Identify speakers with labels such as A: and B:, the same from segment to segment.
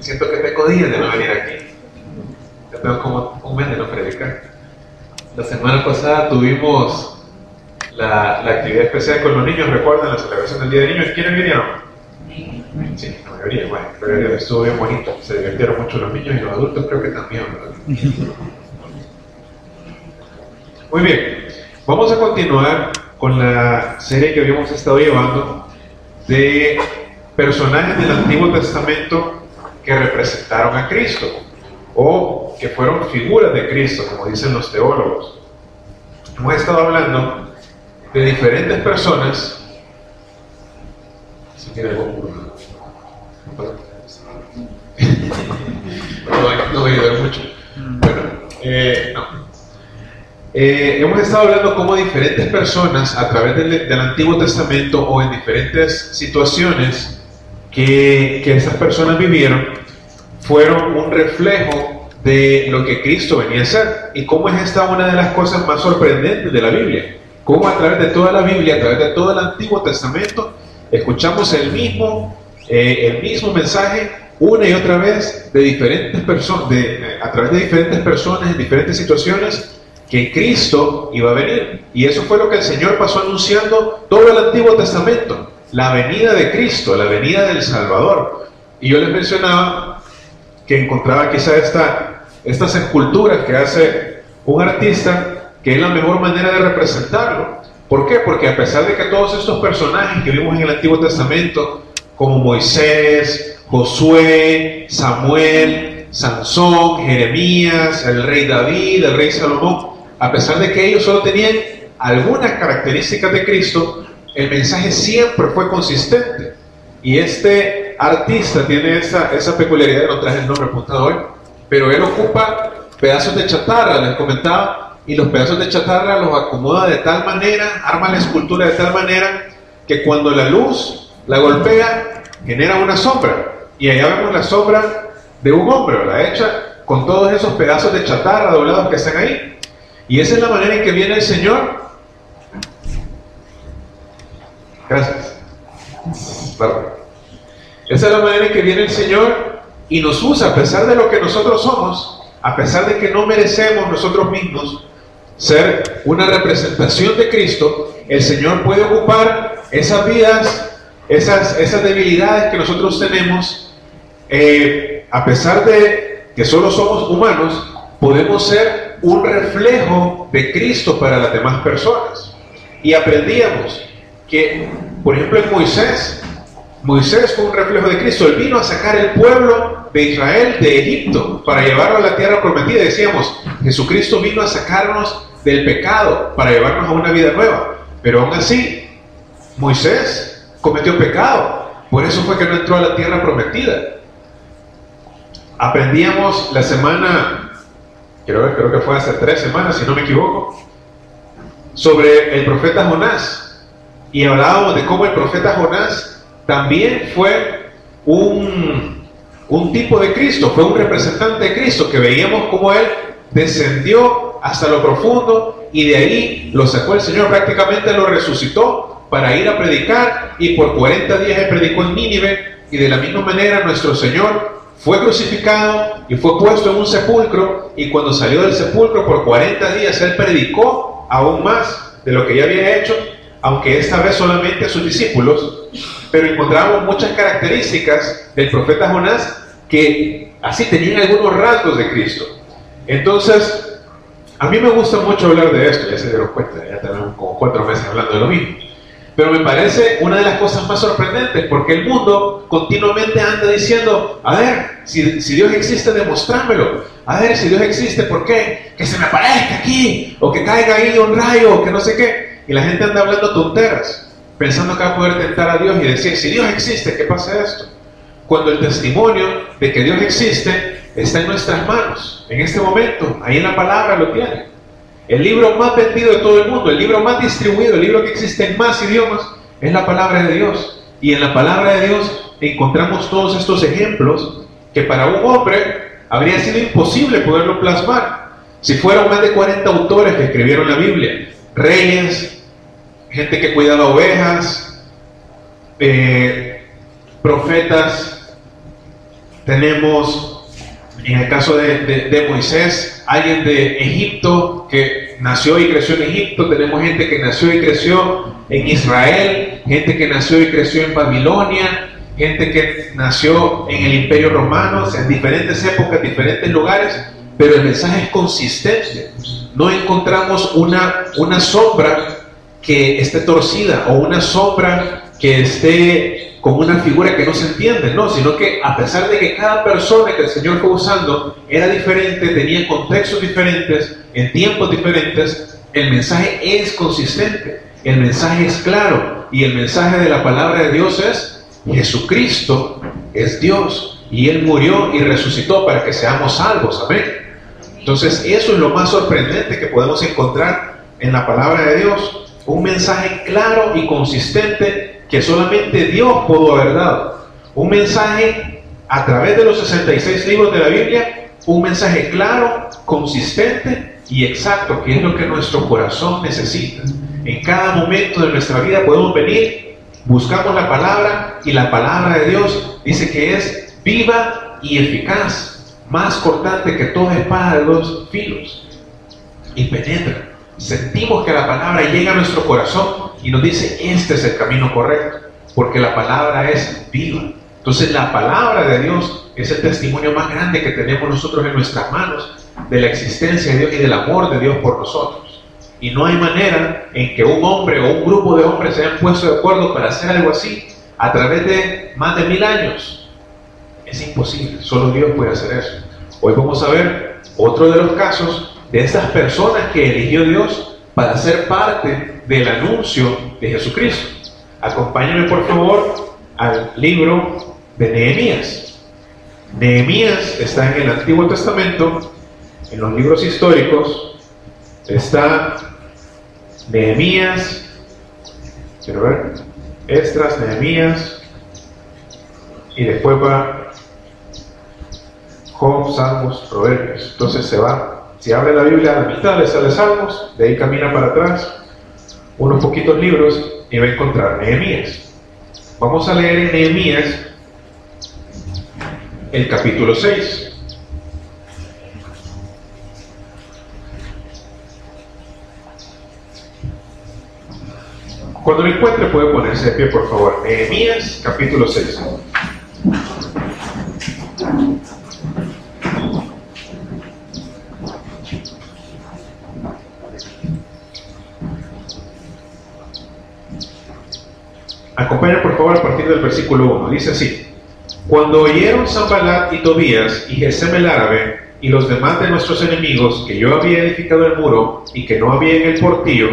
A: siento que tengo días de no venir aquí. Ya tengo como un mes de no predicar. La semana pasada tuvimos la actividad especial con los niños, ¿recuerdan la celebración del Día de Niños? ¿Quiénes vinieron? Sí, la mayoría, bueno, pero estuvo bien bonito. Se divirtieron mucho los niños y los adultos creo que también, ¿verdad? Muy bien, vamos a continuar con la serie que habíamos estado llevando de personajes del Antiguo Testamento que representaron a Cristo o que fueron figuras de Cristo, como dicen los teólogos. Hemos estado hablando de diferentes personas. Si tiene algo no voy a ayudar mucho. Bueno, no. Hemos estado hablando cómo diferentes personas a través del Antiguo Testamento o en diferentes situaciones que estas personas vivieron fueron un reflejo de lo que Cristo venía a hacer. Y cómo es esta una de las cosas más sorprendentes de la Biblia. Cómo a través de toda la Biblia, a través de todo el Antiguo Testamento, escuchamos el mismo mensaje una y otra vez de diferentes personas, a través de diferentes personas en diferentes situaciones, que Cristo iba a venir. Y eso fue lo que el Señor pasó anunciando todo el Antiguo Testamento, la venida de Cristo, la venida del Salvador. Y yo les mencionaba que encontraba quizá estas esculturas que hace un artista, que es la mejor manera de representarlo. ¿Por qué? Porque a pesar de que todos estos personajes que vimos en el Antiguo Testamento, como Moisés, Josué, Samuel, Sansón, Jeremías, el rey David, el rey Salomón, a pesar de que ellos solo tenían algunas características de Cristo, el mensaje siempre fue consistente. Y este artista tiene esa peculiaridad, no traje el nombre apuntado hoy, pero él ocupa pedazos de chatarra, les comentaba, y los pedazos de chatarra los acomoda de tal manera, arma la escultura de tal manera, que cuando la luz la golpea, genera una sombra. Y allá vemos la sombra de un hombre, ¿verdad? Hecha con todos esos pedazos de chatarra doblados que están ahí. Y esa es la manera en que viene el Señor. Gracias. Perdón. Esa es la manera en que viene el Señor y nos usa, a pesar de lo que nosotros somos, a pesar de que no merecemos nosotros mismos ser una representación de Cristo. El Señor puede ocupar esas vidas, esas debilidades que nosotros tenemos. A pesar de que solo somos humanos, podemos ser un reflejo de Cristo para las demás personas. Y aprendíamos que, por ejemplo, en Moisés fue un reflejo de Cristo. Él vino a sacar el pueblo de Israel de Egipto para llevarlo a la tierra prometida. Decíamos, Jesucristo vino a sacarnos del pecado para llevarnos a una vida nueva. Pero aún así, Moisés cometió pecado. Por eso fue que no entró a la tierra prometida. Aprendíamos la semana, creo que fue hace 3 semanas, si no me equivoco, sobre el profeta Jonás. Y hablábamos de cómo el profeta Jonás también fue un tipo de Cristo, fue un representante de Cristo, que veíamos cómo él descendió hasta lo profundo y de ahí lo sacó el Señor, prácticamente lo resucitó para ir a predicar, y por 40 días él predicó en Nínive. Y de la misma manera nuestro Señor fue crucificado y fue puesto en un sepulcro, y cuando salió del sepulcro por 40 días él predicó aún más de lo que ya había hecho, aunque esta vez solamente a sus discípulos. Pero encontramos muchas características del profeta Jonás que así tenían algunos rasgos de Cristo. Entonces, a mí me gusta mucho hablar de esto, ya se dieron cuenta, ya tenemos como 4 meses hablando de lo mismo. Pero me parece una de las cosas más sorprendentes, porque el mundo continuamente anda diciendo, a ver, si Dios existe, demostrámelo. A ver, si Dios existe, ¿por qué? Que se me aparezca aquí, o que caiga ahí un rayo, o que no sé qué. Y la gente anda hablando tonteras, pensando que va a poder tentar a Dios y decir, si Dios existe, ¿qué pasa esto? Cuando el testimonio de que Dios existe está en nuestras manos, en este momento, ahí en la palabra lo tiene. El libro más vendido de todo el mundo, el libro más distribuido, el libro que existe en más idiomas, es la palabra de Dios. Y en la palabra de Dios encontramos todos estos ejemplos que para un hombre habría sido imposible poderlo plasmar. Si fueran más de 40 autores que escribieron la Biblia, reyes, gente que cuidaba ovejas, profetas, tenemos, en el caso de Moisés, alguien de Egipto que nació y creció en Egipto. Tenemos gente que nació y creció en Israel, gente que nació y creció en Babilonia, gente que nació en el Imperio Romano, en diferentes épocas, diferentes lugares, pero el mensaje es consistente. No encontramos una sombra que esté torcida o una sombra que esté con una figura que no se entiende, no, sino que a pesar de que cada persona que el Señor fue usando era diferente, tenía contextos diferentes, en tiempos diferentes, el mensaje es consistente, el mensaje es claro, y el mensaje de la palabra de Dios es: Jesucristo es Dios y Él murió y resucitó para que seamos salvos. Amén. Entonces eso es lo más sorprendente que podemos encontrar en la palabra de Dios, un mensaje claro y consistente que solamente Dios pudo haber dado, un mensaje a través de los 66 libros de la Biblia, un mensaje claro, consistente y exacto, que es lo que nuestro corazón necesita. En cada momento de nuestra vida podemos venir, buscamos la palabra, y la palabra de Dios dice que es viva y eficaz, más cortante que toda espada de dos filos, y penetra. Sentimos que la palabra llega a nuestro corazón y nos dice: este es el camino correcto, porque la palabra es viva. Entonces la palabra de Dios es el testimonio más grande que tenemos nosotros en nuestras manos de la existencia de Dios y del amor de Dios por nosotros. Y no hay manera en que un hombre o un grupo de hombres se hayan puesto de acuerdo para hacer algo así a través de más de 1000 años. Es imposible, solo Dios puede hacer eso. Hoy vamos a ver otro de los casos de estas personas que eligió Dios para ser parte del anuncio de Jesucristo. Acompáñenme por favor al libro de Nehemías. Nehemías está en el Antiguo Testamento, en los libros históricos. Está Nehemías, quiero ver, Esdras, Nehemías, y después va Job, Salmos, Proverbios. Entonces se va, si abre la Biblia a la mitad le sale Salmos, de ahí camina para atrás unos poquitos libros y va a encontrar Nehemías. Vamos a leer en Nehemías el capítulo 6. Cuando lo encuentre puede ponerse de pie, por favor. Nehemías capítulo 6. Acompáñenme por favor a partir del versículo 1. Dice así: Cuando oyeron Sanballat y Tobías y Gesem el árabe y los demás de nuestros enemigos que yo había edificado el muro y que no había en el portillo,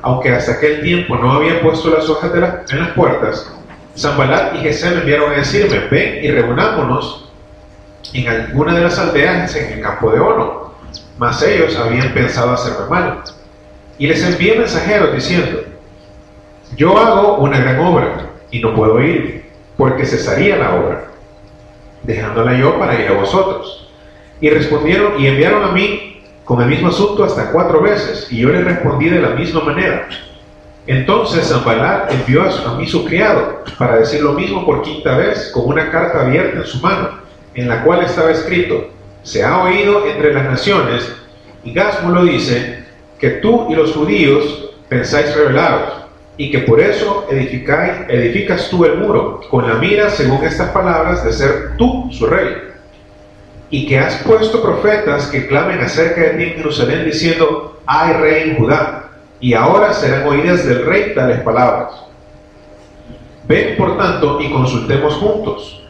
A: aunque hasta aquel tiempo no había puesto las hojas en las puertas, Sanballat y Gesem enviaron a decirme: ven y reunámonos en alguna de las aldeas en el campo de Ono. Mas ellos habían pensado hacerme mal. Y les envié mensajeros diciendo: yo hago una gran obra y no puedo ir, porque cesaría la obra, dejándola yo para ir a vosotros. Y respondieron y enviaron a mí con el mismo asunto hasta 4 veces, y yo les respondí de la misma manera. Entonces Sanballat envió a mí su criado para decir lo mismo por 5ª vez, con una carta abierta en su mano, en la cual estaba escrito: se ha oído entre las naciones, y Gasmulo dice, que tú y los judíos pensáis rebelaros, y que por eso edificas tú el muro, con la mira, según estas palabras, de ser tú su rey. Y que has puesto profetas que clamen acerca de ti en Jerusalén, diciendo: hay rey en Judá, y ahora serán oídas del rey tales palabras. Ven por tanto y consultemos juntos.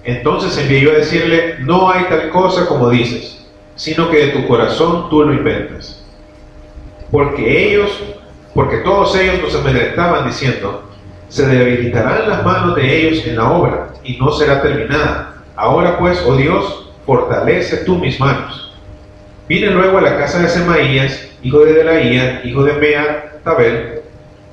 A: Entonces envié yo a decirle: no hay tal cosa como dices, sino que de tu corazón tú lo inventas. Porque todos ellos nos amedrentaban diciendo: se debilitarán las manos de ellos en la obra, y no será terminada. Ahora pues, oh Dios, fortalece tú mis manos. Vine luego a la casa de Semaías, hijo de Delaía, hijo de Tabel,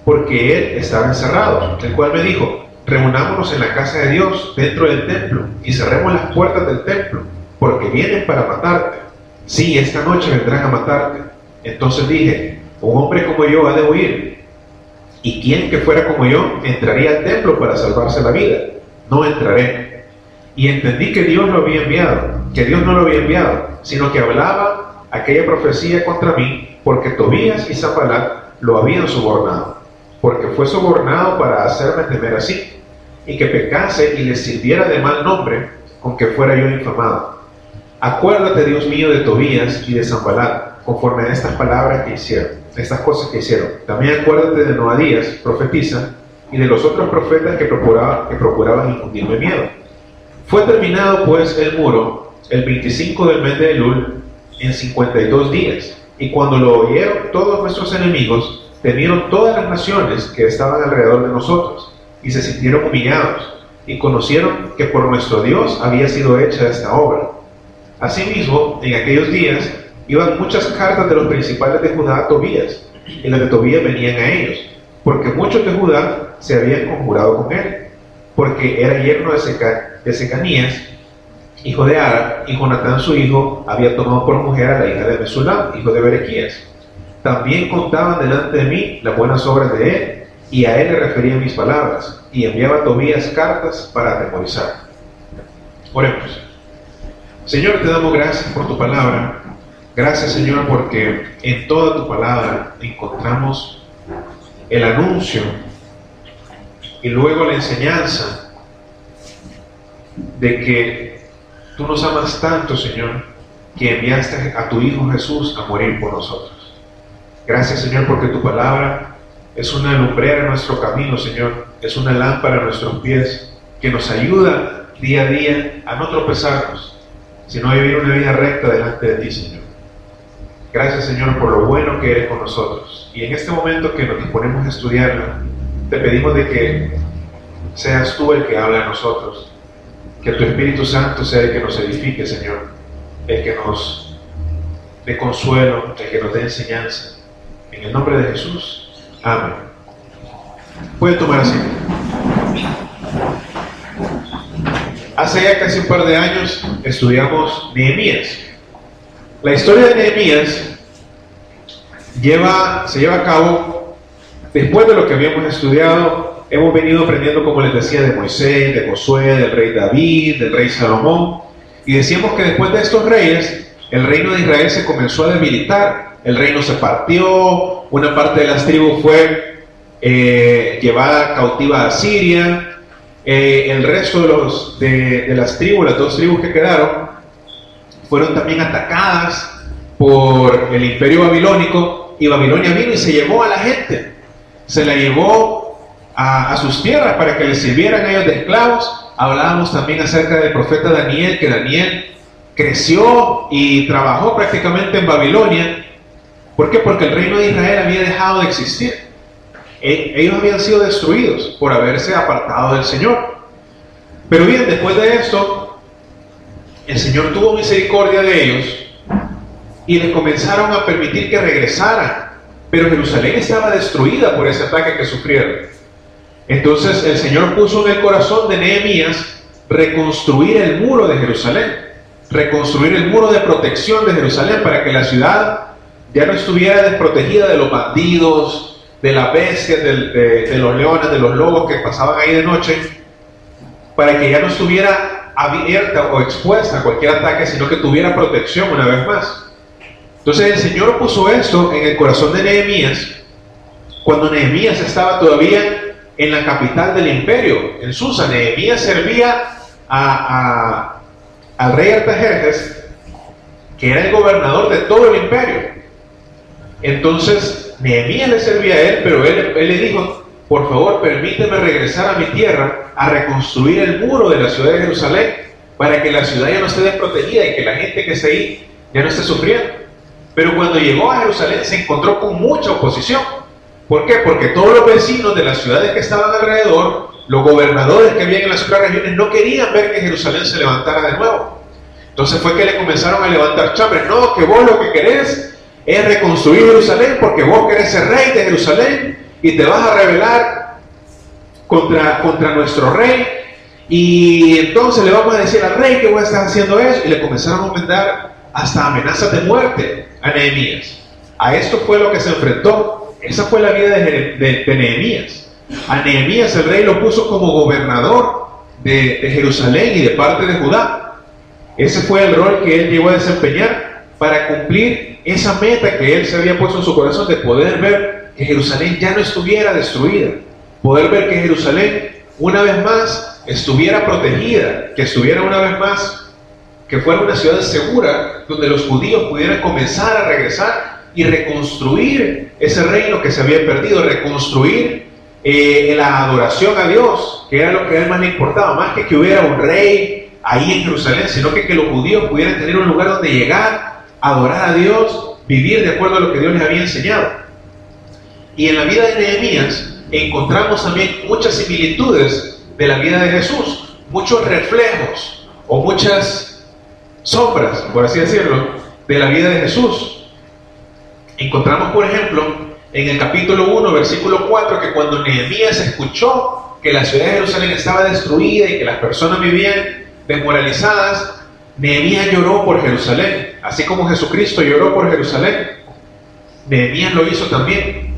A: porque él estaba encerrado, el cual me dijo: reunámonos en la casa de Dios, dentro del templo, y cerremos las puertas del templo, porque vienen para matarte. Sí, esta noche vendrán a matarte. Entonces dije: un hombre como yo ha de huir, y quien que fuera como yo entraría al templo para salvarse la vida. No entraré. y entendí que Dios lo había enviado, que Dios no lo había enviado, sino que hablaba aquella profecía contra mí, porque Tobías y Sanbalat lo habían sobornado, porque fue sobornado para hacerme temer así, y que pecase y les sirviera de mal nombre, con que fuera yo infamado. Acuérdate, Dios mío, de Tobías y de Sanbalat, conforme a estas palabras que hicieron, estas cosas que hicieron. También acuérdate de Noadías, profetisa, y de los otros profetas que procuraban infundirme miedo. Fue terminado pues el muro el 25 del mes de Elul en 52 días, y cuando lo oyeron todos nuestros enemigos, temieron todas las naciones que estaban alrededor de nosotros, y se sintieron humillados, y conocieron que por nuestro Dios había sido hecha esta obra. Asimismo, en aquellos días iban muchas cartas de los principales de Judá a Tobías, y las de Tobías venían a ellos, porque muchos de Judá se habían conjurado con él, porque era yerno de Secanías, hijo de Ara, y Jonatán su hijo había tomado por mujer a la hija de Mesulam, hijo de Berequías. También contaban delante de mí las buenas obras de él, y a él le refería mis palabras, y enviaba a Tobías cartas para atemorizar. Oremos. Señor, te damos gracias por tu palabra. Gracias, Señor, porque en toda tu palabra encontramos el anuncio y luego la enseñanza de que tú nos amas tanto, Señor, que enviaste a tu Hijo Jesús a morir por nosotros. Gracias, Señor, porque tu palabra es una lumbrera en nuestro camino, Señor, es una lámpara a nuestros pies, que nos ayuda día a día a no tropezarnos, sino a vivir una vida recta delante de ti, Señor. Gracias, Señor, por lo bueno que eres con nosotros. Y en este momento que nos disponemos a estudiarla, te pedimos de que seas tú el que habla a nosotros, que tu Espíritu Santo sea el que nos edifique, Señor, el que nos dé consuelo, el que nos dé enseñanza. En el nombre de Jesús, amén. Pueden tomar asiento. Hace ya casi un par de años estudiamos Nehemías. La historia de Nehemías se lleva a cabo después de lo que habíamos estudiado. Hemos venido aprendiendo, como les decía, de Moisés, de Josué, del rey David, del rey Salomón, y decíamos que después de estos reyes, el reino de Israel se comenzó a debilitar, el reino se partió, una parte de las tribus fue llevada cautiva a Siria, el resto de las tribus, las dos tribus que quedaron, fueron también atacadas por el imperio babilónico, y Babilonia vino y se llevó a la gente, se la llevó a sus tierras para que les sirvieran a ellos de esclavos. Hablábamos también acerca del profeta Daniel, que Daniel creció y trabajó prácticamente en Babilonia. ¿Por qué? Porque el reino de Israel había dejado de existir. Ellos habían sido destruidos por haberse apartado del Señor. Pero bien, después de esto, el Señor tuvo misericordia de ellos y les comenzaron a permitir que regresaran. Pero Jerusalén estaba destruida por ese ataque que sufrieron. Entonces el Señor puso en el corazón de Nehemías reconstruir el muro de Jerusalén, reconstruir el muro de protección de Jerusalén, para que la ciudad ya no estuviera desprotegida de los bandidos, de las bestias, de los leones, de los lobos que pasaban ahí de noche, para que ya no estuviera abierta o expuesta a cualquier ataque, sino que tuviera protección una vez más. Entonces el Señor puso esto en el corazón de Nehemías cuando Nehemías estaba todavía en la capital del imperio, en Susa. Nehemías servía al rey Artajerjes, que era el gobernador de todo el imperio. Entonces Nehemías le servía a él, pero él le dijo: por favor, permíteme regresar a mi tierra a reconstruir el muro de la ciudad de Jerusalén, para que la ciudad ya no esté desprotegida y que la gente que esté ahí ya no esté sufriendo. Pero cuando llegó a Jerusalén se encontró con mucha oposición. ¿Por qué? Porque todos los vecinos de las ciudades que estaban alrededor, los gobernadores que habían en las otras regiones, no querían ver que Jerusalén se levantara de nuevo. Entonces fue que le comenzaron a levantar chambres. No, que vos lo que querés es reconstruir Jerusalén, porque vos querés ser rey de Jerusalén y te vas a rebelar contra nuestro rey, y entonces le vamos a decir al rey que vos estás haciendo eso. Y le comenzaron a mandar hasta amenazas de muerte a Nehemías. A esto fue lo que se enfrentó. Esa fue la vida de Nehemías. A Nehemías el rey lo puso como gobernador de Jerusalén y de parte de Judá. Ese fue el rol que él llegó a desempeñar para cumplir esa meta que él se había puesto en su corazón de poder ver que Jerusalén ya no estuviera destruida, poder ver que Jerusalén una vez más estuviera protegida, que estuviera una vez más, que fuera una ciudad segura donde los judíos pudieran comenzar a regresar y reconstruir ese reino que se había perdido, reconstruir la adoración a Dios, que era lo que a él más le importaba, más que hubiera un rey ahí en Jerusalén, sino que los judíos pudieran tener un lugar donde llegar, adorar a Dios, vivir de acuerdo a lo que Dios les había enseñado. Y en la vida de Nehemías encontramos también muchas similitudes de la vida de Jesús, muchos reflejos o muchas sombras, por así decirlo, de la vida de Jesús. Encontramos, por ejemplo, en el capítulo 1, versículo 4, que cuando Nehemías escuchó que la ciudad de Jerusalén estaba destruida y que las personas vivían desmoralizadas, Nehemías lloró por Jerusalén, así como Jesucristo lloró por Jerusalén. Nehemías lo hizo también.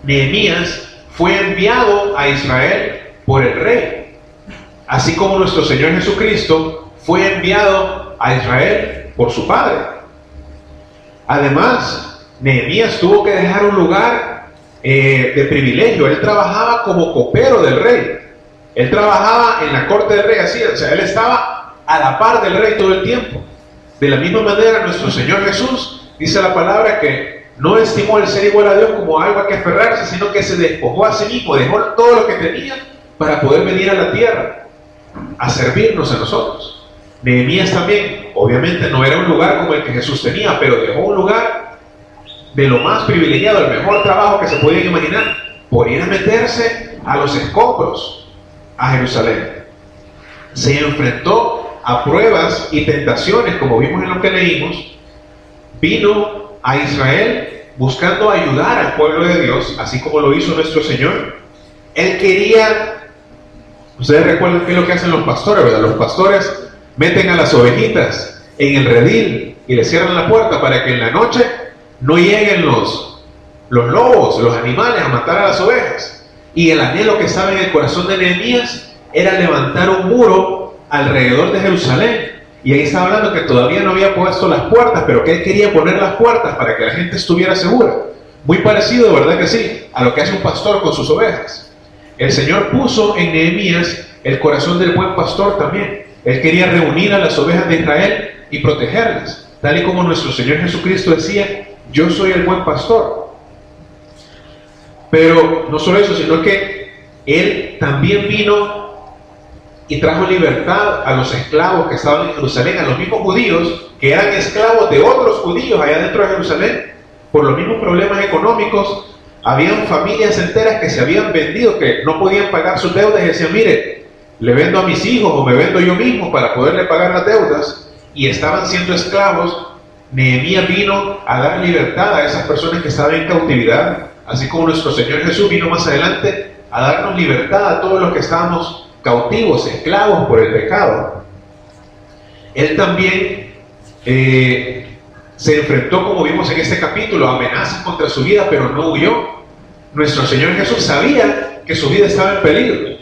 A: Nehemías fue enviado a Israel por el rey, así como nuestro Señor Jesucristo fue enviado a Israel por su Padre. Además, Nehemías tuvo que dejar un lugar de privilegio. Él trabajaba como copero del rey. Él trabajaba en la corte del rey, así, o sea, él estaba a la par del rey todo el tiempo. De la misma manera, nuestro Señor Jesús, dice la palabra, que no estimó el ser igual a Dios como algo a que aferrarse, sino que se despojó a sí mismo, dejó todo lo que tenía para poder venir a la tierra a servirnos a nosotros. Nehemías también, obviamente no era un lugar como el que Jesús tenía, pero dejó un lugar de lo más privilegiado, el mejor trabajo que se podían imaginar, por ir a meterse a los escombros a Jerusalén. Se enfrentó a pruebas y tentaciones, como vimos en lo que leímos. Vino a Israel buscando ayudar al pueblo de Dios, así como lo hizo nuestro Señor. Él quería, ustedes recuerdan qué es lo que hacen los pastores, ¿verdad? Los pastores meten a las ovejitas en el redil y le cierran la puerta para que en la noche no lleguen los lobos, los animales, a matar a las ovejas. Y el anhelo que estaba en el corazón de Nehemías era levantar un muro alrededor de Jerusalén. Y ahí estaba hablando que todavía no había puesto las puertas, pero que él quería poner las puertas para que la gente estuviera segura. Muy parecido, ¿verdad que sí?, a lo que hace un pastor con sus ovejas. El Señor puso en Nehemías el corazón del buen pastor también. Él quería reunir a las ovejas de Israel y protegerlas, tal y como nuestro Señor Jesucristo decía: yo soy el buen pastor. Pero no solo eso, sino que Él también vino y trajo libertad a los esclavos que estaban en Jerusalén, a los mismos judíos que eran esclavos de otros judíos allá dentro de Jerusalén. Por los mismos problemas económicos, habían familias enteras que se habían vendido, que no podían pagar sus deudas y decían: mire, le vendo a mis hijos o me vendo yo mismo para poderle pagar las deudas, y estaban siendo esclavos. Nehemías vino a dar libertad a esas personas que estaban en cautividad, así como nuestro Señor Jesús vino más adelante a darnos libertad a todos los que estábamos cautivos, esclavos por el pecado. Él también se enfrentó, como vimos en este capítulo, a amenazas contra su vida, pero no huyó. Nuestro Señor Jesús sabía que su vida estaba en peligro,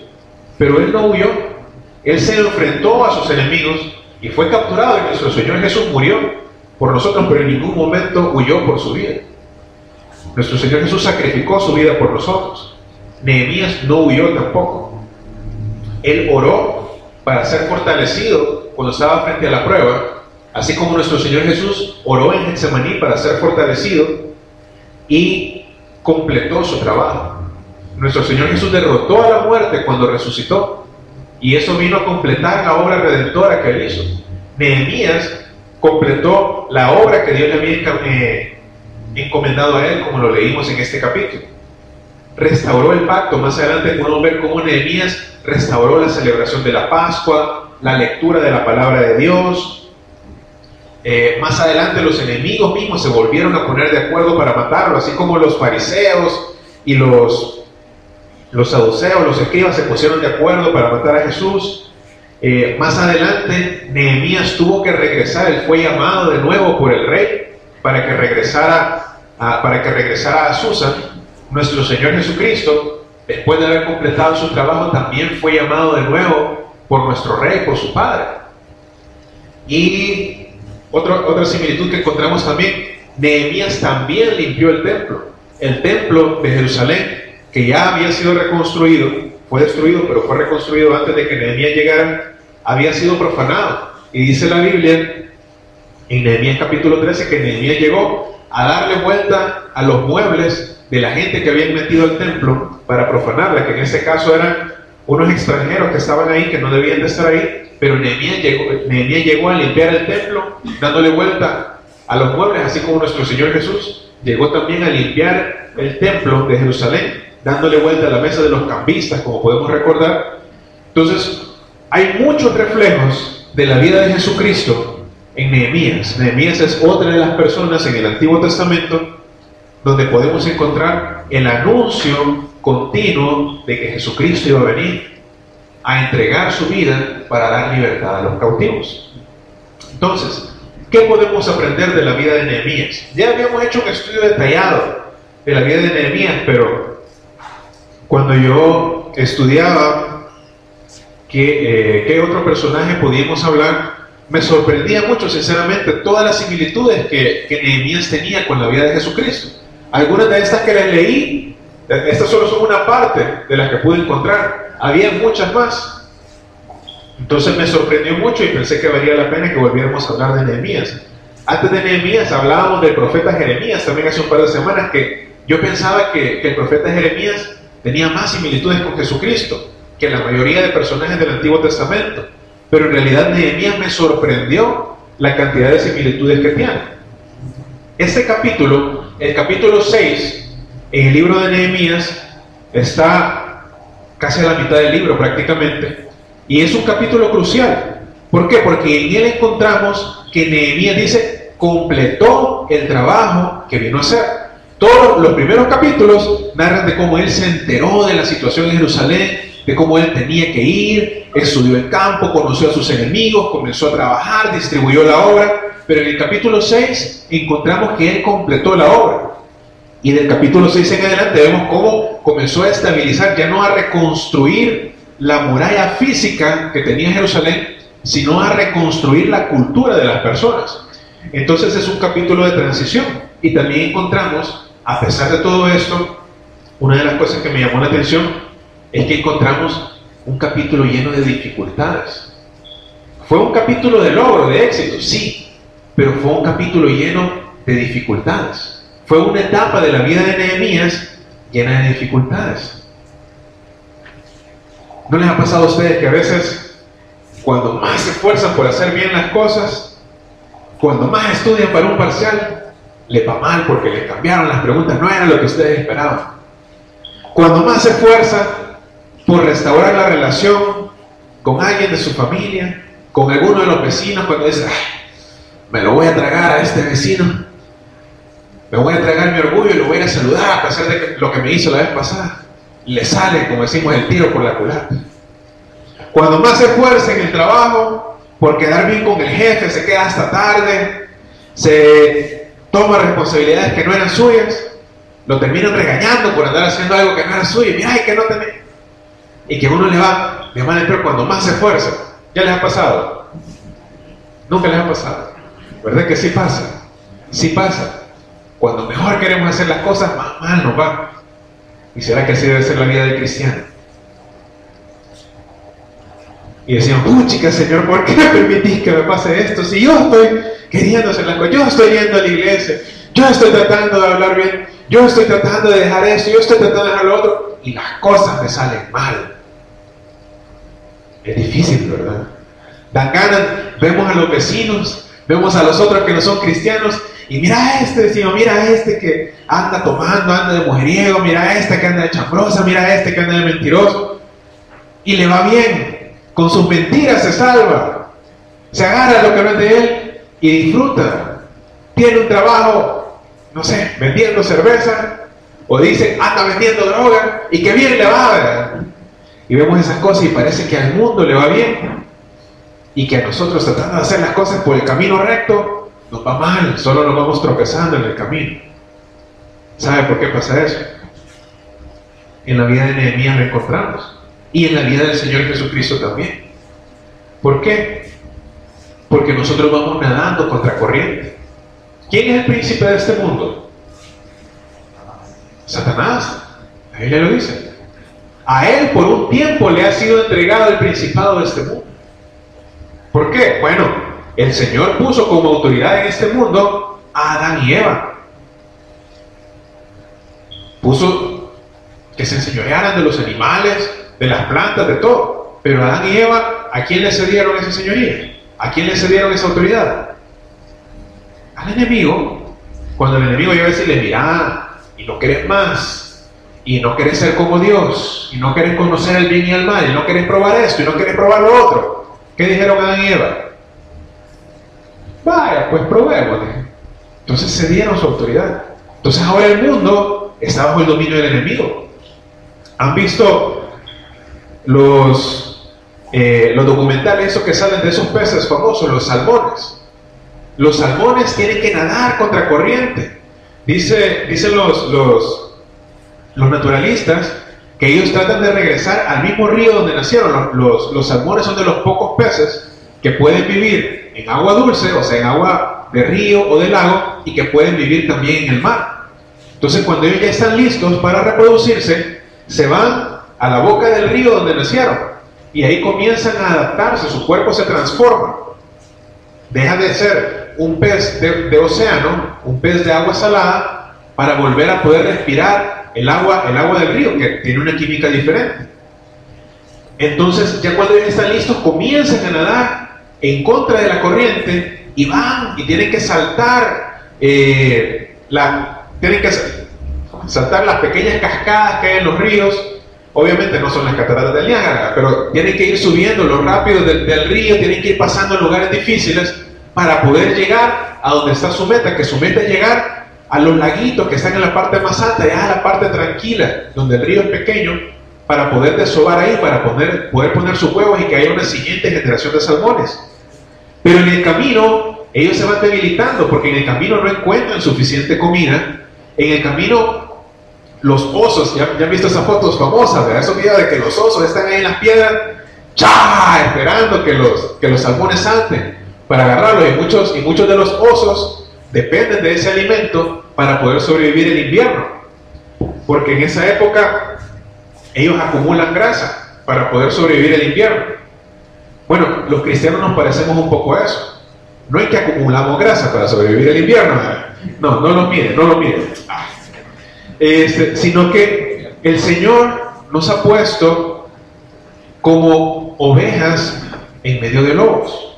A: pero Él no huyó. Él se enfrentó a sus enemigos y fue capturado, y nuestro Señor Jesús murió por nosotros, pero en ningún momento huyó por su vida. Nuestro Señor Jesús sacrificó su vida por nosotros. Nehemías no huyó tampoco. Él oró para ser fortalecido cuando estaba frente a la prueba, así como nuestro Señor Jesús oró en Getsemaní para ser fortalecido y completó su trabajo. Nuestro Señor Jesús derrotó a la muerte cuando resucitó, y eso vino a completar la obra redentora que Él hizo. Nehemías completó la obra que Dios le había encomendado a él, como lo leímos en este capítulo. Restauró el pacto. Más adelante podemos ver cómo Nehemías restauró la celebración de la Pascua, la lectura de la palabra de Dios. Más adelante los enemigos mismos se volvieron a poner de acuerdo para matarlo, así como los fariseos y los saduceos, los escribas, se pusieron de acuerdo para matar a Jesús. Más adelante Nehemías tuvo que regresar. Él fue llamado de nuevo por el rey para que regresara a Susa. Nuestro Señor Jesucristo, después de haber completado su trabajo, también fue llamado de nuevo por nuestro rey, por su padre. Y otra similitud que encontramos también, Nehemías también limpió el templo de Jerusalén, que ya había sido reconstruido, fue destruido, pero fue reconstruido antes de que Nehemías llegara, había sido profanado. Y dice la Biblia, en Nehemías capítulo 13, que Nehemías llegó a darle vuelta a los muebles de la gente que habían metido al templo para profanarla, que en este caso eran unos extranjeros que estaban ahí, que no debían de estar ahí, pero Nehemías llegó a limpiar el templo, dándole vuelta a los muebles, así como nuestro Señor Jesús llegó también a limpiar el templo de Jerusalén, dándole vuelta a la mesa de los cambistas, como podemos recordar. Entonces, hay muchos reflejos de la vida de Jesucristo en Nehemías. Nehemías es otra de las personas en el Antiguo Testamento donde podemos encontrar el anuncio continuo de que Jesucristo iba a venir a entregar su vida para dar libertad a los cautivos. Entonces, ¿qué podemos aprender de la vida de Nehemías? Ya habíamos hecho un estudio detallado de la vida de Nehemías, pero cuando yo estudiaba qué otro personaje podíamos hablar, me sorprendía mucho, sinceramente, todas las similitudes que Nehemías tenía con la vida de Jesucristo. Algunas de estas que les leí, estas solo son una parte de las que pude encontrar. Había muchas más. Entonces me sorprendió mucho y pensé que valía la pena que volviéramos a hablar de Nehemías. Antes de Nehemías hablábamos del profeta Jeremías, también hace un par de semanas, que yo pensaba que el profeta Jeremías tenía más similitudes con Jesucristo que la mayoría de personajes del Antiguo Testamento. Pero en realidad Nehemías me sorprendió la cantidad de similitudes que tiene. Este capítulo, el capítulo 6, en el libro de Nehemías, está casi a la mitad del libro prácticamente. Y es un capítulo crucial. ¿Por qué? Porque en él encontramos que Nehemías dice, completó el trabajo que vino a hacer. Todos los primeros capítulos narran de cómo él se enteró de la situación en Jerusalén, de cómo él tenía que ir, estudió el campo, conoció a sus enemigos, comenzó a trabajar, distribuyó la obra. Pero en el capítulo 6 encontramos que él completó la obra. Y del capítulo 6 en adelante vemos cómo comenzó a estabilizar, ya no a reconstruir la muralla física que tenía Jerusalén, sino a reconstruir la cultura de las personas. Entonces es un capítulo de transición. Y también encontramos, a pesar de todo esto, una de las cosas que me llamó la atención es que encontramos un capítulo lleno de dificultades. Fue un capítulo de logro, de éxito, sí, pero fue un capítulo lleno de dificultades. Fue una etapa de la vida de Nehemías llena de dificultades. ¿No les ha pasado a ustedes que a veces, cuando más se esfuerzan por hacer bien las cosas, cuando más estudian para un parcial, les va mal porque les cambiaron las preguntas, no era lo que ustedes esperaban? Cuando más se esfuerzan por restaurar la relación con alguien de su familia, con alguno de los vecinos, cuando dicen, me lo voy a tragar a este vecino, me voy a tragar mi orgullo y lo voy a ir a saludar a pesar de lo que me hizo la vez pasada, le sale, como decimos, el tiro por la culata. Cuando más se esfuerza en el trabajo por quedar bien con el jefe, se queda hasta tarde, se toma responsabilidades que no eran suyas, lo terminan regañando por andar haciendo algo que no era suyo, mira, que no tenés, y que uno le va de mal en peor cuando más se esfuerza. ¿Ya les ha pasado? Nunca les ha pasado. ¿Verdad que sí pasa? Sí pasa. Cuando mejor queremos hacer las cosas, más mal nos va. ¿Y será que así debe ser la vida del cristiano? Y decíamos, chica, Señor, ¿por qué me permitís que me pase esto? Si yo estoy queriendo hacer las cosas, yo estoy yendo a la iglesia, yo estoy tratando de hablar bien, yo estoy tratando de dejar esto, yo estoy tratando de dejar lo otro, y las cosas me salen mal. Es difícil, ¿verdad? Dan ganas, vemos a los vecinos, vemos a los otros que no son cristianos, y mira a este vecino, mira a este que anda tomando, anda de mujeriego, mira a este que anda de chambrosa, mira a este que anda de mentiroso, y le va bien, con sus mentiras se salva, se agarra lo que no es de él y disfruta. Tiene un trabajo, no sé, vendiendo cerveza, o dice, anda vendiendo droga, y que bien le va, ¿verdad? Y vemos esas cosas y parece que al mundo le va bien, y que a nosotros, tratando de hacer las cosas por el camino recto, nos va mal, solo nos vamos tropezando en el camino. ¿Sabe por qué pasa eso? En la vida de Nehemías lo encontramos, y en la vida del Señor Jesucristo también. ¿Por qué? Porque nosotros vamos nadando contra corriente. ¿Quién es el príncipe de este mundo? Satanás. La Biblia lo dice. A él por un tiempo le ha sido entregado el principado de este mundo. ¿Por qué? Bueno, el Señor puso como autoridad en este mundo a Adán y Eva. Puso que se enseñorearan de los animales, de las plantas, de todo. Pero Adán y Eva, ¿a quién le cedieron esa señoría? ¿A quién le cedieron esa autoridad? Al enemigo. Cuando el enemigo llega a decirle, mira, y no querés más, y no querés ser como Dios, y no querés conocer el bien y el mal, y no querés probar esto, y no querés probar lo otro. ¿Qué dijeron Adán y Eva? Vaya, pues probemos. Entonces cedieron su autoridad. Entonces ahora el mundo está bajo el dominio del enemigo. ¿Han visto los documentales esos que salen de esos peces famosos, los salmones? Los salmones tienen que nadar contra corriente. Dicen los naturalistas que ellos tratan de regresar al mismo río donde nacieron. Los salmones son de los pocos peces que pueden vivir en agua dulce, o sea, en agua de río o de lago, y que pueden vivir también en el mar. Entonces, cuando ellos ya están listos para reproducirse, se van a la boca del río donde nacieron, y ahí comienzan a adaptarse, su cuerpo se transforma. Deja de ser un pez de océano, un pez de agua salada, para volver a poder respirar el agua del río, que tiene una química diferente. Entonces, ya cuando ellos están listos, comienzan a nadar en contra de la corriente y van y tienen que saltar saltar las pequeñas cascadas que hay en los ríos. Obviamente no son las cataratas del Niágara, pero tienen que ir subiendo lo rápido del río, tienen que ir pasando en lugares difíciles para poder llegar a donde está su meta, que su meta es llegar a los laguitos que están en la parte más alta, ya a la parte tranquila, donde el río es pequeño, para poder desovar ahí, para poder poner sus huevos y que haya una siguiente generación de salmones. Pero en el camino, ellos se van debilitando, porque en el camino no encuentran suficiente comida. En el camino, los osos, ya han visto esas fotos famosas, ¿verdad? Esos videos de que los osos están ahí en las piedras, ¡cha!, esperando que los salmones salten para agarrarlos, y muchos de los osos dependen de ese alimento para poder sobrevivir el invierno, porque en esa época ellos acumulan grasa para poder sobrevivir el invierno. Bueno, los cristianos nos parecemos un poco a eso. No es que acumulamos grasa para sobrevivir el invierno, no lo miren, sino que el Señor nos ha puesto como ovejas en medio de lobos.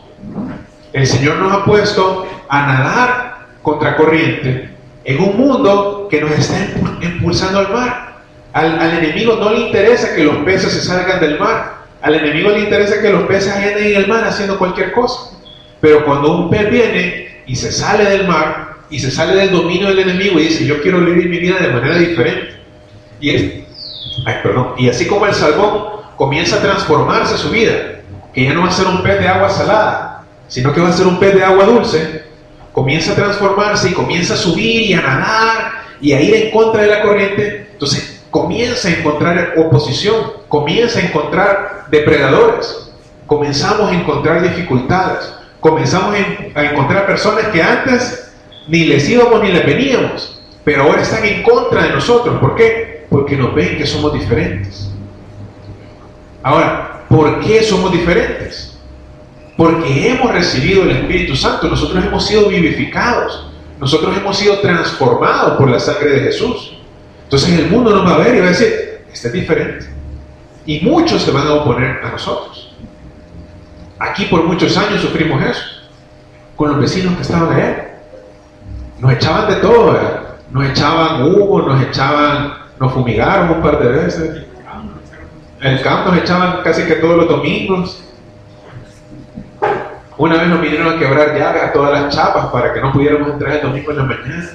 A: El Señor nos ha puesto a nadar contra corriente en un mundo que nos está impulsando al mar. Al enemigo no le interesa que los peces se salgan del mar. Al enemigo le interesa que los peces anden en el mar haciendo cualquier cosa. Pero cuando un pez viene y se sale del mar y se sale del dominio del enemigo y dice, yo quiero vivir mi vida de manera diferente, y así como el salmón comienza a transformarse su vida, que ya no va a ser un pez de agua salada, sino que va a ser un pez de agua dulce, comienza a transformarse y comienza a subir y a nadar y a ir en contra de la corriente. Entonces comienza a encontrar oposición, comienza a encontrar depredadores, comenzamos a encontrar dificultades, comenzamos a encontrar personas que antes ni les íbamos ni les veníamos, pero ahora están en contra de nosotros. ¿Por qué? Porque nos ven que somos diferentes. Ahora, ¿por qué somos diferentes? Porque hemos recibido el Espíritu Santo, nosotros hemos sido vivificados, nosotros hemos sido transformados por la sangre de Jesús. Entonces el mundo nos va a ver y va a decir, este es diferente. Y muchos se van a oponer a nosotros. Aquí por muchos años sufrimos eso, con los vecinos que estaban allá. Nos echaban de todo, ¿verdad? Nos echaban humo, nos fumigaron un par de veces. En el campo nos echaban casi que todos los domingos. Una vez nos vinieron a quebrar llaves a todas las chapas para que no pudiéramos entrar el domingo en la mañana.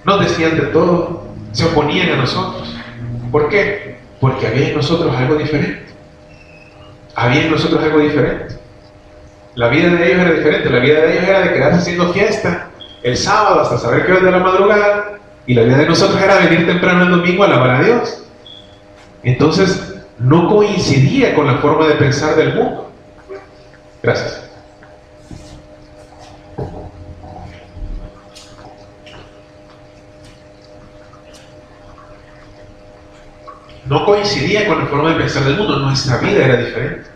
A: Nos decían de todo, se oponían a nosotros. ¿Por qué? Porque había en nosotros algo diferente. Había en nosotros algo diferente. La vida de ellos era diferente. La vida de ellos era de quedarse haciendo fiesta el sábado hasta saber qué hora de la madrugada, y la vida de nosotros era venir temprano el domingo a alabar a Dios. Entonces no coincidía con la forma de pensar del mundo. Gracias. No coincidía con la forma de pensar del mundo, nuestra vida era diferente.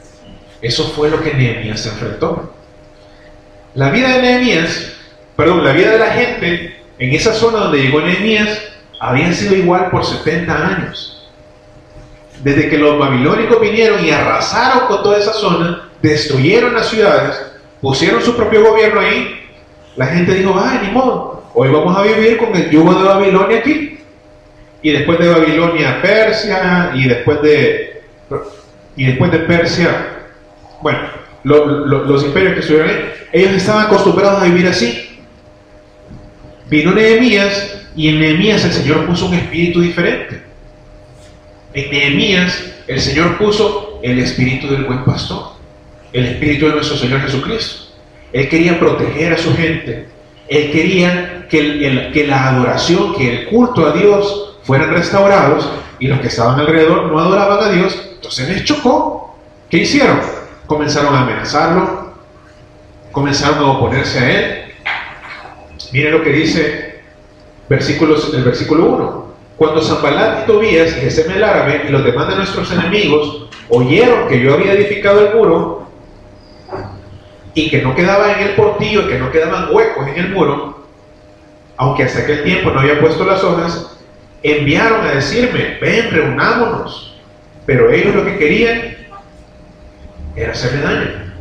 A: Eso fue lo que Nehemías se enfrentó. La vida de la vida de la gente en esa zona donde llegó Nehemías había sido igual por 70 años. Desde que los babilónicos vinieron y arrasaron con toda esa zona, destruyeron las ciudades, pusieron su propio gobierno ahí, la gente dijo, ay, ni modo, hoy vamos a vivir con el yugo de Babilonia aquí. Y después de Babilonia, Persia, y después de Persia, bueno, los imperios que estuvieron ahí, ellos estaban acostumbrados a vivir así. Vino Nehemías, y en Nehemías el Señor puso un espíritu diferente. En Nehemías el Señor puso el espíritu del buen pastor, el espíritu de nuestro Señor Jesucristo. Él quería proteger a su gente. Él quería que la adoración, que el culto a Dios fueran restaurados, y los que estaban alrededor no adoraban a Dios. Entonces les chocó. ¿Qué hicieron? Comenzaron a amenazarlo, comenzaron a oponerse a él. Miren lo que dice el versículo 1. Cuando Sanbalat y Tobías y Gesem el árabe y los demás de nuestros enemigos oyeron que yo había edificado el muro y que no quedaba en el portillo y que no quedaban huecos en el muro, aunque hasta aquel tiempo no había puesto las hojas, enviaron a decirme, ven, reunámonos. Pero ellos lo que querían era hacerle daño.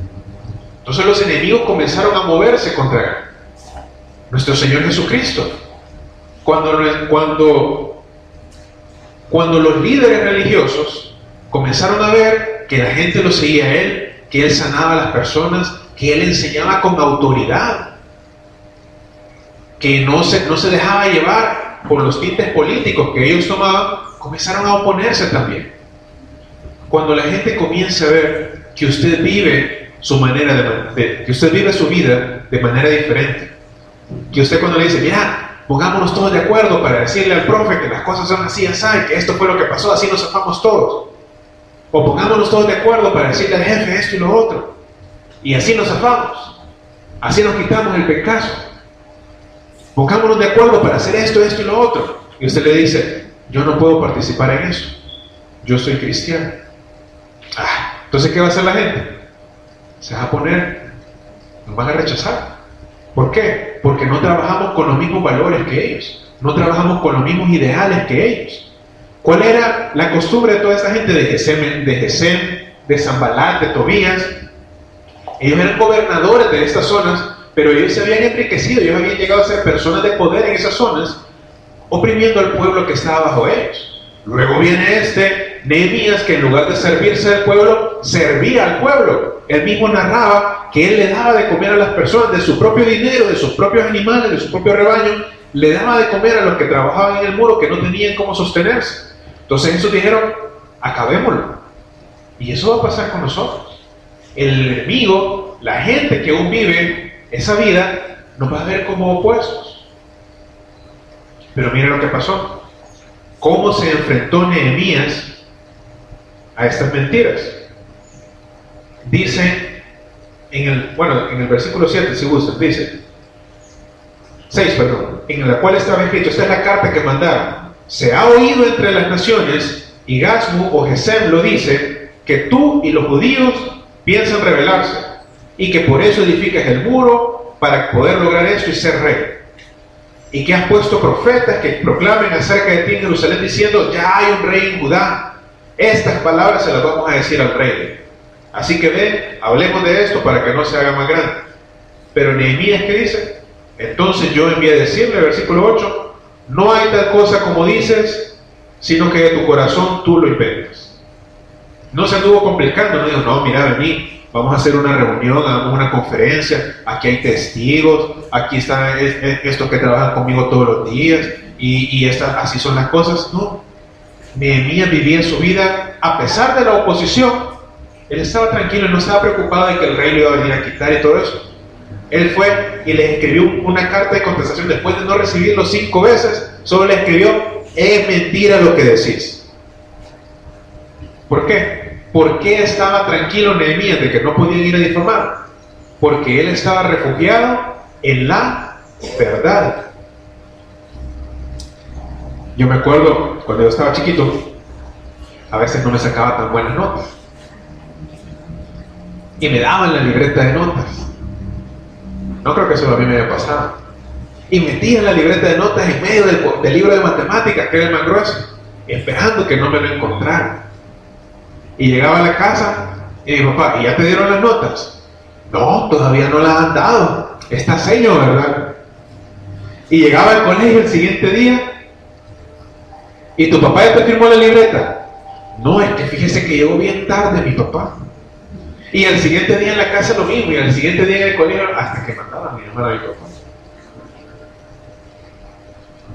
A: Entonces los enemigos comenzaron a moverse contra nuestro Señor Jesucristo. Cuando los líderes religiosos comenzaron a ver que la gente lo seguía a Él, que Él sanaba a las personas, que Él enseñaba con autoridad, que no se dejaba llevar por los tintes políticos que ellos tomaban, comenzaron a oponerse también. Cuando la gente comienza a ver que usted vive su vida de manera diferente, que usted cuando le dice, mira, pongámonos todos de acuerdo para decirle al profe que las cosas son así, así, que esto fue lo que pasó, así nos zafamos todos, o pongámonos todos de acuerdo para decirle al jefe esto y lo otro, y así nos zafamos, así nos quitamos el pecado. Pongámonos de acuerdo para hacer esto, esto y lo otro. Y usted le dice, yo no puedo participar en eso. Yo soy cristiano. Entonces, ¿qué va a hacer la gente? Se va a poner, nos van a rechazar. ¿Por qué? Porque no trabajamos con los mismos valores que ellos. No trabajamos con los mismos ideales que ellos. ¿Cuál era la costumbre de toda esta gente de Gesem, de Sanbalat, de Tobías? Ellos eran gobernadores de estas zonas, pero ellos se habían enriquecido, ellos habían llegado a ser personas de poder en esas zonas, oprimiendo al pueblo que estaba bajo ellos. Luego viene Nehemías, que en lugar de servirse del pueblo, servía al pueblo. Él mismo narraba que él le daba de comer a las personas de su propio dinero, de sus propios animales, de su propio rebaño, le daba de comer a los que trabajaban en el muro, que no tenían cómo sostenerse. Entonces ellos dijeron, acabémoslo. Y eso va a pasar con nosotros. El enemigo, la gente que aún vive esa vida, nos va a ver como opuestos. Pero mira lo que pasó. Cómo se enfrentó Nehemías a estas mentiras. Dice en el versículo 7, si gustan, dice 6, perdón, en la cual estaba escrito, esta es la carta que mandaron. Se ha oído entre las naciones, y Gasmu o Gesem lo dice, que tú y los judíos piensan rebelarse, y que por eso edificas el muro, para poder lograr esto y ser rey. Y que has puesto profetas que proclamen acerca de ti en Jerusalén, diciendo, ya hay un rey en Judá. Estas palabras se las vamos a decir al rey. Así que ven, hablemos de esto para que no se haga más grande. Pero Nehemías, ¿qué dice? Entonces yo envié a decirle, versículo 8, no hay tal cosa como dices, sino que de tu corazón tú lo inventas. No se anduvo complicando, no dijo, no, mira, vení, vamos a hacer una reunión, hagamos una conferencia, aquí hay testigos, aquí están estos que trabajan conmigo todos los días, y así son las cosas. No, Nehemías vivía su vida, a pesar de la oposición, él estaba tranquilo, no estaba preocupado de que el rey le iba a venir a quitar y todo eso. Él fue y le escribió una carta de contestación después de no recibirlo 5 veces, solo le escribió, es mentira lo que decís. ¿Por qué? ¿Por qué estaba tranquilo Nehemías de que no podían ir a difamar? Porque él estaba refugiado en la verdad. Yo me acuerdo cuando yo estaba chiquito, a veces no me sacaba tan buenas notas y me daban la libreta de notas. No creo que eso a mí me haya pasado. Y metían la libreta de notas en medio del libro de matemáticas, que era el más grueso, esperando que no me lo encontraran. Y llegaba a la casa y mi papá, ¿y ya te dieron las notas? No, todavía no las han dado. Está sello, ¿verdad? Y llegaba al colegio el siguiente día, ¿y tu papá ya te firmó la libreta? No, es que fíjese que llegó bien tarde mi papá. Y el siguiente día en la casa lo mismo, y el siguiente día en el colegio, hasta que mandaba a mi hermano a mi papá.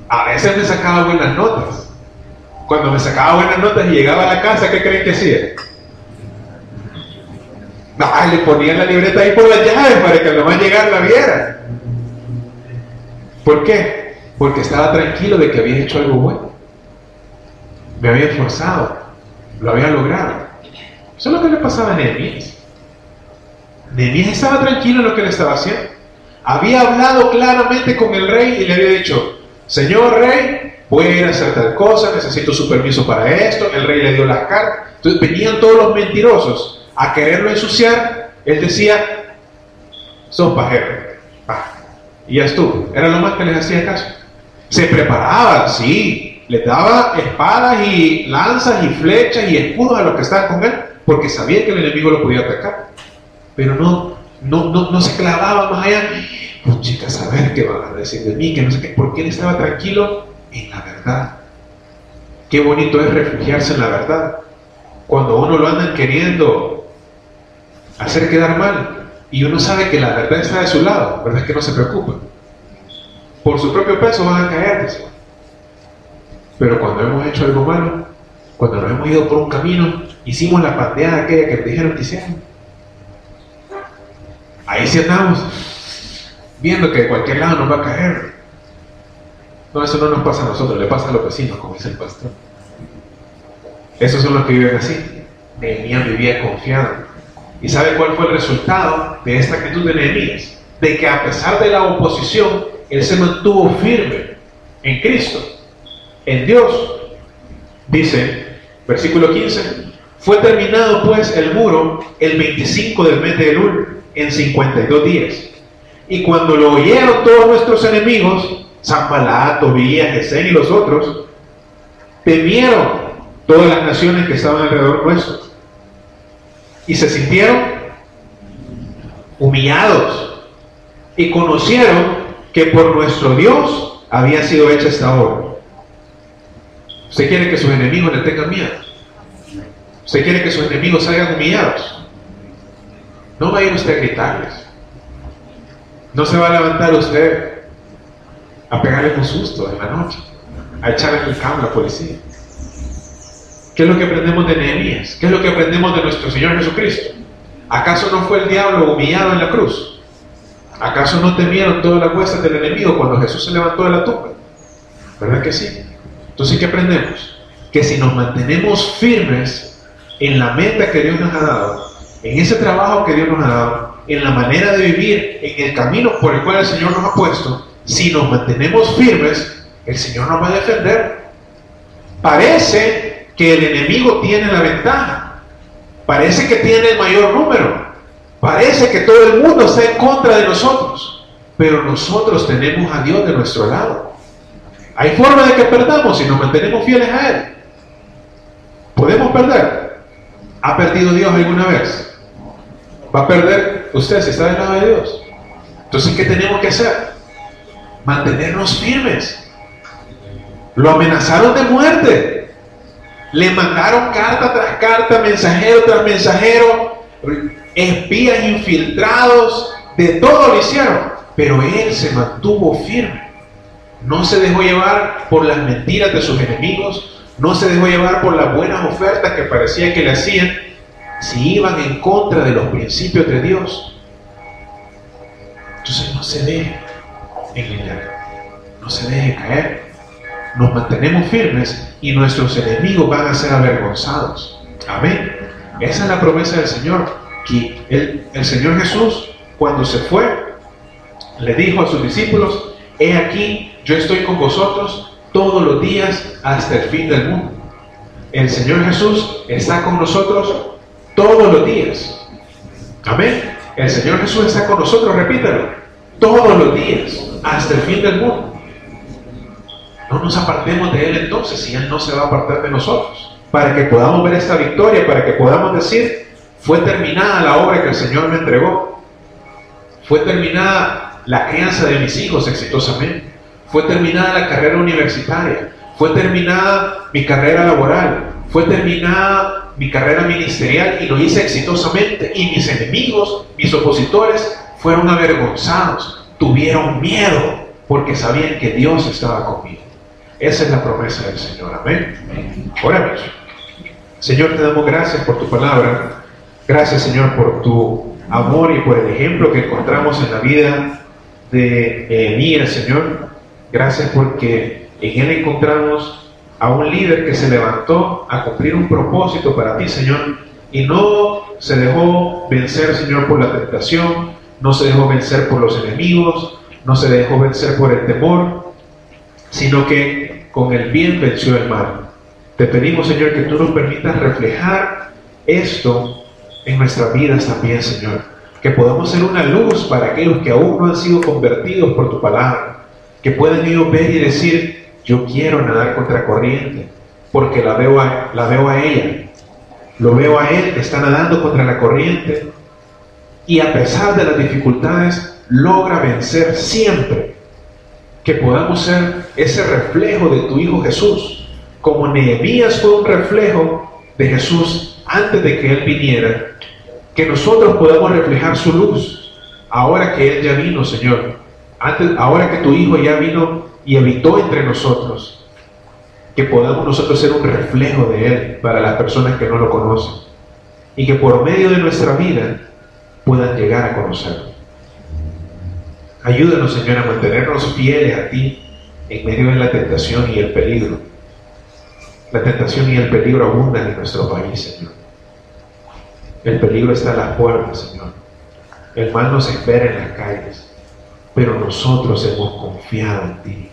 A: A veces me sacaba buenas notas. Cuando me sacaba buenas notas y llegaba a la casa, ¿qué creen que hacía? Le ponían la libreta ahí por las llaves para que al nomás llegar la viera. ¿Por qué? Porque estaba tranquilo de que había hecho algo bueno. Me había esforzado, lo había logrado. Eso es lo que le pasaba a Nehemías. Nehemías estaba tranquilo en lo que le estaba haciendo. Había hablado claramente con el rey y le había dicho: Señor rey, voy a ir a hacer tal cosa, necesito su permiso para esto. El rey le dio las cartas. Entonces venían todos los mentirosos a quererlo ensuciar. Él decía: sos pajero. Y ya estuvo. Era lo más que les hacía caso. Se preparaba, sí, les daba espadas y lanzas y flechas y escudos a los que estaban con él, porque sabía que el enemigo lo podía atacar. Pero no se clavaba más allá. Pues chicas, a ver qué van a decir de mí, que no sé qué. Porque él estaba tranquilo en la verdad. Qué bonito es refugiarse en la verdad. Cuando uno lo andan queriendo hacer quedar mal y uno sabe que la verdad está de su lado, ¿verdad? Es que no se preocupa. Por su propio peso van a caer. Pero cuando hemos hecho algo malo, cuando nos hemos ido por un camino, hicimos la pandeada aquella que te dijeron que hicieron, ahí sí andamos viendo que de cualquier lado nos va a caer. No, eso no nos pasa a nosotros, le pasa a los vecinos, como dice el pastor. Esos son los que viven así. Nehemías vivía confiado. ¿Y sabe cuál fue el resultado de esta actitud de Nehemías? De que a pesar de la oposición, él se mantuvo firme en Cristo, en Dios. Dice, versículo 15: fue terminado pues el muro el 25 del mes de Elul, en 52 días. Y cuando lo oyeron todos nuestros enemigos, Sanballat, Tobías, Gesem y los otros, temieron todas las naciones que estaban alrededor nuestro, y se sintieron humillados, y conocieron que por nuestro Dios había sido hecha esta obra. ¿Usted quiere que sus enemigos le tengan miedo? ¿Usted quiere que sus enemigos salgan humillados? No va a ir usted a gritarles. No se va a levantar usted a pegarle un susto en la noche, a echarle en el cama a la policía. ¿Qué es lo que aprendemos de Nehemías? ¿Qué es lo que aprendemos de nuestro Señor Jesucristo? ¿Acaso no fue el diablo humillado en la cruz? ¿Acaso no temieron todas las huestes del enemigo cuando Jesús se levantó de la tumba? ¿Verdad que sí? Entonces, ¿qué aprendemos? Que si nos mantenemos firmes en la meta que Dios nos ha dado, en ese trabajo que Dios nos ha dado, en la manera de vivir, en el camino por el cual el Señor nos ha puesto, si nos mantenemos firmes, el Señor nos va a defender. Parece que el enemigo tiene la ventaja, parece que tiene el mayor número, parece que todo el mundo está en contra de nosotros, pero nosotros tenemos a Dios de nuestro lado. ¿Hay forma de que perdamos si nos mantenemos fieles a Él? ¿Podemos perder? ¿Ha perdido Dios alguna vez? ¿Va a perder usted si está del lado de Dios? Entonces, ¿qué tenemos que hacer? Mantenernos firmes. Lo amenazaron de muerte. Le mandaron carta tras carta, mensajero tras mensajero, espías infiltrados, de todo lo hicieron. Pero él se mantuvo firme. No se dejó llevar por las mentiras de sus enemigos, no se dejó llevar por las buenas ofertas que parecía que le hacían, si iban en contra de los principios de Dios. Entonces no se deje engañar, no se deje caer. Nos mantenemos firmes y nuestros enemigos van a ser avergonzados. Amén. Esa es la promesa del Señor. Que el Señor Jesús, cuando se fue, le dijo a sus discípulos: he aquí, yo estoy con vosotros todos los días hasta el fin del mundo. El Señor Jesús está con nosotros todos los días. Amén. El Señor Jesús está con nosotros, repítalo, todos los días hasta el fin del mundo. No nos apartemos de Él entonces, si Él no se va a apartar de nosotros, para que podamos ver esta victoria, para que podamos decir: fue terminada la obra que el Señor me entregó, fue terminada la crianza de mis hijos exitosamente, fue terminada la carrera universitaria, fue terminada mi carrera laboral, fue terminada mi carrera ministerial y lo hice exitosamente, y mis enemigos, mis opositores, fueron avergonzados, tuvieron miedo, porque sabían que Dios estaba conmigo. Esa es la promesa del Señor. Amén. Oremos. Señor, te damos gracias por tu palabra. Gracias, Señor, por tu amor y por el ejemplo que encontramos en la vida de Nehemías, Señor. Gracias porque en él encontramos a un líder que se levantó a cumplir un propósito para ti, Señor, y no se dejó vencer, Señor, por la tentación, no se dejó vencer por los enemigos, no se dejó vencer por el temor, sino que con el bien venció el mal. Te pedimos, Señor, que tú nos permitas reflejar esto en nuestras vidas también, Señor. Que podamos ser una luz para aquellos que aún no han sido convertidos por tu palabra. Que puedan ellos ver y decir: yo quiero nadar contra corriente, porque la veo a ella. Lo veo a él que está nadando contra la corriente y a pesar de las dificultades logra vencer siempre. Que podamos ser ese reflejo de tu Hijo Jesús, como Nehemías fue un reflejo de Jesús antes de que Él viniera. Que nosotros podamos reflejar su luz ahora que Él ya vino, Señor, ahora que tu Hijo ya vino y habitó entre nosotros. Que podamos nosotros ser un reflejo de Él para las personas que no lo conocen, y que por medio de nuestra vida puedan llegar a conocerlo. Ayúdanos, Señor, a mantenernos fieles a ti en medio de la tentación y el peligro. La tentación y el peligro abundan en nuestro país, Señor. El peligro está a las puertas, Señor. El mal nos espera en las calles, pero nosotros hemos confiado en ti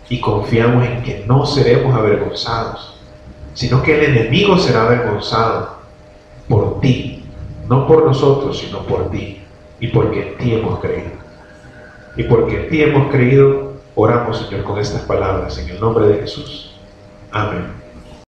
A: y confiamos en que no seremos avergonzados, sino que el enemigo será avergonzado por ti, no por nosotros, sino por ti, y porque en ti hemos creído. Y porque en ti hemos creído, oramos, Señor, con estas palabras, en el nombre de Jesús. Amén.